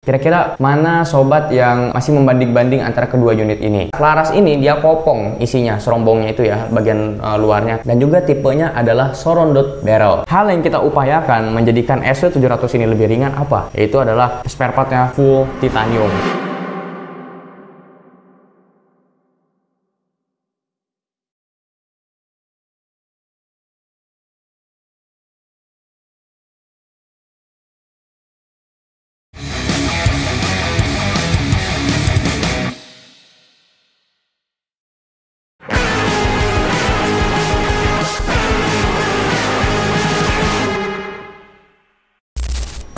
Kira-kira mana sobat yang masih membanding-banding antara kedua unit ini? Laras ini dia kopong isinya, serombongnya itu ya, bagian luarnya. Dan juga tipenya adalah surrounded barrel. Hal yang kita upayakan menjadikan SW700 ini lebih ringan apa? Yaitu adalah spare partnya full titanium.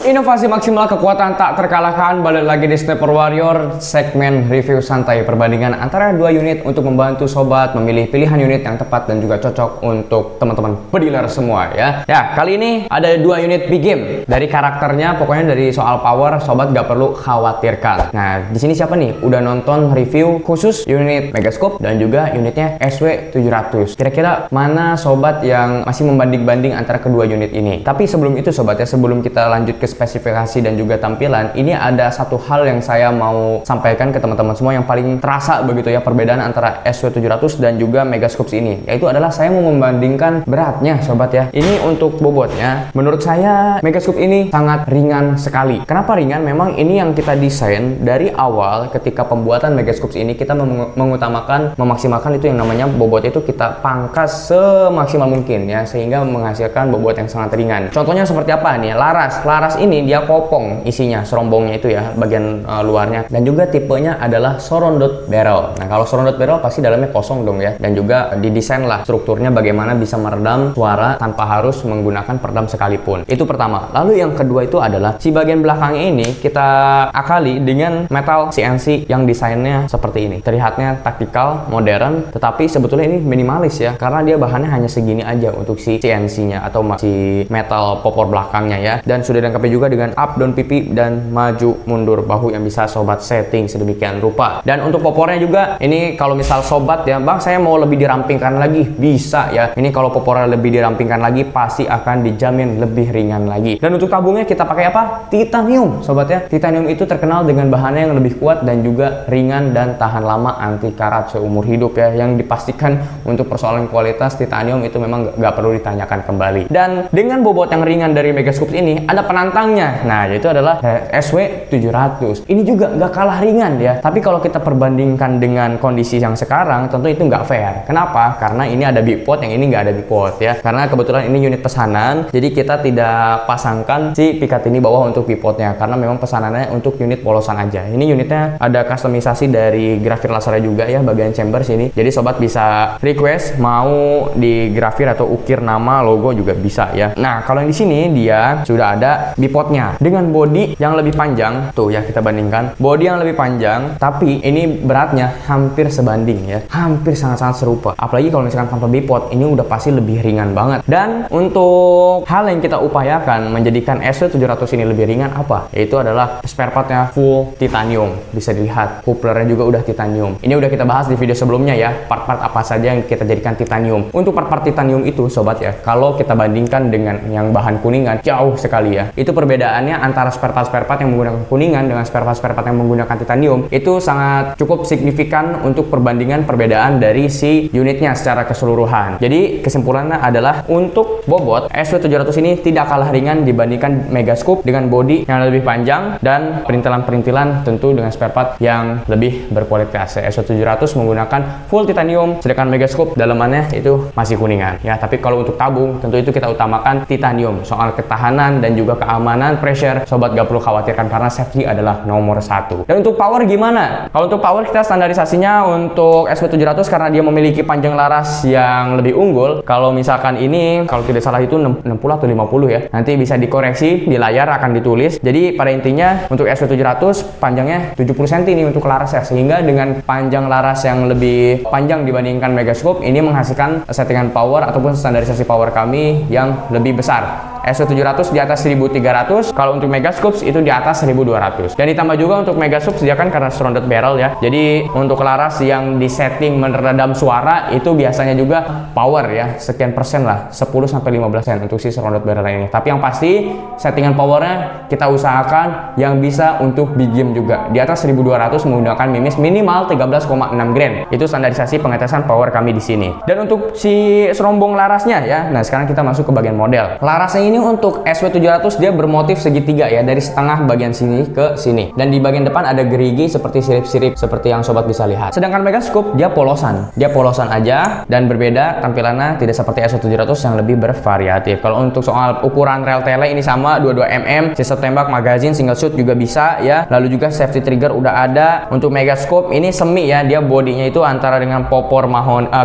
Inovasi maksimal, kekuatan tak terkalahkan. Balik lagi di Sniper Warrior, segmen review santai perbandingan antara dua unit untuk membantu sobat memilih pilihan unit yang tepat dan juga cocok untuk teman-teman pediler semua ya. Ya, kali ini ada dua unit big game. Dari karakternya, pokoknya dari soal power, sobat gak perlu khawatirkan. Nah, di sini siapa nih? Udah nonton review khusus unit Megascope dan juga unitnya SW700. Kira-kira mana sobat yang masih membanding-banding antara kedua unit ini? Tapi sebelum itu sobat ya, sebelum kita lanjut ke spesifikasi dan juga tampilan, ini ada satu hal yang saya mau sampaikan ke teman-teman semua yang paling terasa begitu ya perbedaan antara SW700 dan juga Megascope ini, yaitu adalah saya mau membandingkan beratnya sobat ya. Ini untuk bobotnya, menurut saya Megascope ini sangat ringan sekali. Kenapa ringan? Memang ini yang kita desain dari awal ketika pembuatan Megascope ini, kita memaksimalkan itu yang namanya bobot itu kita pangkas semaksimal mungkin ya, sehingga menghasilkan bobot yang sangat ringan. Contohnya seperti apa nih? Laras ini dia kopong isinya, serombongnya itu ya, bagian luarnya. Dan juga tipenya adalah surrounded barrel. Nah, kalau surrounded barrel pasti dalamnya kosong dong ya. Dan juga didesain lah strukturnya bagaimana bisa meredam suara tanpa harus menggunakan peredam sekalipun. Itu pertama. Lalu yang kedua itu adalah si bagian belakangnya ini kita akali dengan metal CNC yang desainnya seperti ini. Terlihatnya taktikal, modern, tetapi sebetulnya ini minimalis ya, karena dia bahannya hanya segini aja untuk si CNC-nya atau si metal popor belakangnya ya. Dan sudah dilengkapi juga dengan up down pipi dan maju mundur bahu yang bisa sobat setting sedemikian rupa. Dan untuk popornya juga ini kalau misal sobat ya, bang saya mau lebih dirampingkan lagi, bisa ya. Ini kalau popornya lebih dirampingkan lagi pasti akan dijamin lebih ringan lagi. Dan untuk tabungnya kita pakai apa? Titanium sobat ya. Titanium itu terkenal dengan bahannya yang lebih kuat dan juga ringan dan tahan lama, anti karat seumur hidup ya. Yang dipastikan untuk persoalan kualitas titanium itu memang nggak perlu ditanyakan kembali. Dan dengan bobot yang ringan dari Megascope ini ada penantangnya. Nah, yaitu adalah SW700. Ini juga nggak kalah ringan ya. Tapi kalau kita perbandingkan dengan kondisi yang sekarang, tentu itu nggak fair. Kenapa? Karena ini ada bipod, yang ini nggak ada bipod ya. Karena kebetulan ini unit pesanan, jadi kita tidak pasangkan si pikat ini bawah untuk bipodnya. Karena memang pesanannya untuk unit polosan aja. Ini unitnya ada customisasi dari grafir lasernya juga ya, bagian chamber sini. Jadi sobat bisa request mau di grafir atau ukir nama, logo juga bisa ya. Nah, kalau yang di sini dia sudah ada bipodnya dengan bodi yang lebih panjang tuh ya, kita bandingkan bodi yang lebih panjang, tapi ini beratnya hampir sebanding ya, hampir sangat-sangat serupa. Apalagi kalau misalkan tanpa bipod, ini udah pasti lebih ringan banget. Dan untuk hal yang kita upayakan menjadikan SW700 ini lebih ringan apa? Yaitu adalah spare partnya full titanium. Bisa dilihat couplernya juga udah titanium. Ini udah kita bahas di video sebelumnya ya, part-part apa saja yang kita jadikan titanium. Untuk part-part titanium itu sobat ya, kalau kita bandingkan dengan yang bahan kuningan, jauh sekali ya. Itu perbedaannya antara spare part yang menggunakan kuningan dengan spare part yang menggunakan titanium itu sangat cukup signifikan untuk perbandingan perbedaan dari si unitnya secara keseluruhan. Jadi kesimpulannya adalah untuk bobot SW700 ini tidak kalah ringan dibandingkan Megascope dengan bodi yang lebih panjang dan perintilan-perintilan tentu dengan spare part yang lebih berkualitas. SW700 menggunakan full titanium, sedangkan Megascope dalamannya itu masih kuningan ya. Tapi kalau untuk tabung tentu itu kita utamakan titanium. Soal ketahanan dan juga keamanan pressure, sobat gak perlu khawatirkan karena safety adalah nomor satu. Dan untuk power gimana? Kalau untuk power kita standarisasinya untuk SW700 karena dia memiliki panjang laras yang lebih unggul. Kalau misalkan ini, kalau tidak salah itu 60 atau 50 ya. Nanti bisa dikoreksi di layar akan ditulis. Jadi pada intinya untuk SW700 panjangnya 70 cm nih untuk laras ya. Sehingga dengan panjang laras yang lebih panjang dibandingkan Megascope, ini menghasilkan settingan power ataupun standarisasi power kami yang lebih besar. SW700 di atas 1300, kalau untuk Megascopes itu di atas 1200. Dan ditambah juga untuk Megascopes dia kan karena surrounded barrel ya. Jadi untuk laras yang disetting meredam suara itu biasanya juga power ya, sekian persen lah, 10-15% untuk si surrounded barrel ini. Tapi yang pasti settingan powernya kita usahakan yang bisa untuk big game juga. Di atas 1200 menggunakan MIMIS minimal 13,6 gram. Itu standarisasi pengetesan power kami di sini. Dan untuk si serombong larasnya ya. Nah, sekarang kita masuk ke bagian model. Larasnya ini untuk SW700 dia bermotif segitiga ya, dari setengah bagian sini ke sini. Dan di bagian depan ada gerigi seperti sirip-sirip seperti yang sobat bisa lihat. Sedangkan Megascope dia polosan. Dia polosan aja dan berbeda tampilannya, tidak seperti SW700 yang lebih bervariatif. Kalau untuk soal ukuran rel tele ini sama 22 mm, sistem tembak, magazine, single shoot juga bisa ya. Lalu juga safety trigger udah ada. Untuk Megascope ini semi ya, dia bodinya itu antara dengan popor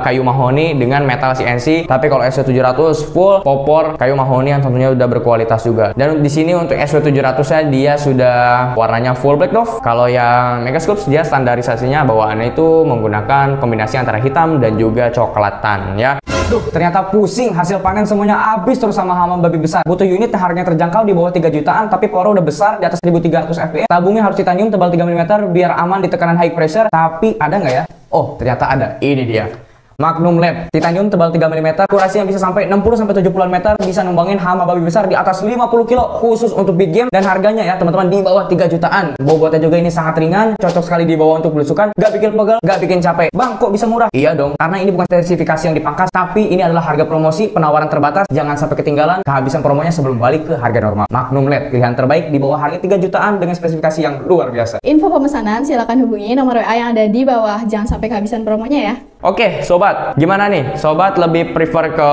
kayu mahoni dengan metal CNC. Tapi kalau SW700 full popor kayu mahoni yang tentunya udah berkualitas juga. Dan di sini untuk SW700 nya dia sudah warnanya full black doff. Kalau yang Megascope dia standarisasinya bawaannya itu menggunakan kombinasi antara hitam dan juga coklatan ya. Duh, ternyata pusing, hasil panen semuanya habis terus sama hama babi besar. Butuh unit yang harganya terjangkau di bawah 3 jutaan, tapi power udah besar di atas 1300 fps. Tabungnya harus titanium tebal 3 mm biar aman di tekanan high pressure. Tapi ada nggak ya? Oh, ternyata ada. Ini dia. Magnum Lab, titanium tebal 3 mm, akurasinya bisa sampai 60-70 meter, bisa numbangin hama babi besar di atas 50 kilo khusus untuk big game. Dan harganya ya teman-teman di bawah 3 jutaan. Bobotnya juga ini sangat ringan, cocok sekali dibawa untuk belusukan, gak bikin pegel, gak bikin capek. Bang, kok bisa murah? Iya dong, karena ini bukan spesifikasi yang dipangkas, tapi ini adalah harga promosi, penawaran terbatas. Jangan sampai ketinggalan kehabisan promonya sebelum balik ke harga normal. Magnum Lab, pilihan terbaik di bawah harga 3 jutaan dengan spesifikasi yang luar biasa. Info pemesanan silakan hubungi nomor WA yang ada di bawah. Jangan sampai kehabisan promonya ya. Oke, sobat, gimana nih? Sobat lebih prefer ke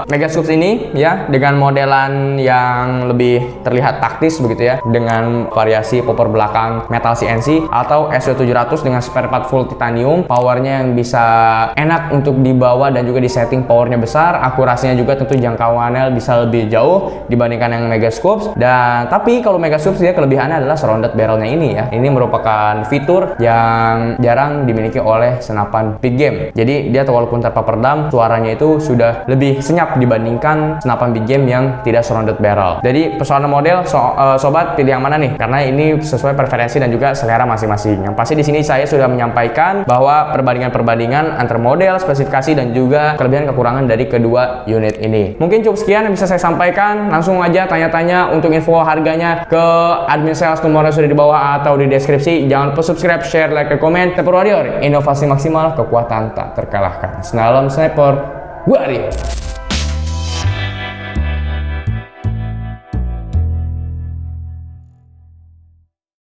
Megascope ini ya, dengan modelan yang lebih terlihat taktis begitu ya, dengan variasi popor belakang metal CNC, atau SW700 dengan spare part full titanium, powernya yang bisa enak untuk dibawa dan juga di setting powernya besar, akurasinya juga tentu jangkauannya bisa lebih jauh dibandingkan yang Megascope. Dan tapi kalau Megascope dia kelebihannya adalah surrounded barrelnya ini ya. Ini merupakan fitur yang jarang dimiliki oleh senapan big game. Jadi dia walaupun tanpa peredam, suaranya itu sudah lebih senyap dibandingkan senapan big game yang tidak surrounded barrel. Jadi persoalan model, sobat pilih yang mana nih? Karena ini sesuai preferensi dan juga selera masing-masing. Yang pasti di sini saya sudah menyampaikan bahwa perbandingan antar model, spesifikasi dan juga kelebihan kekurangan dari kedua unit ini. Mungkin cukup sekian yang bisa saya sampaikan. Langsung aja tanya-tanya untuk info harganya ke admin sales, nomornya sudah di bawah atau di deskripsi. Jangan lupa subscribe, share, like, dan komen. Sniper Warrior, inovasi maksimal, kekuatan tak terkalahkan. Salam Sniper Warrior.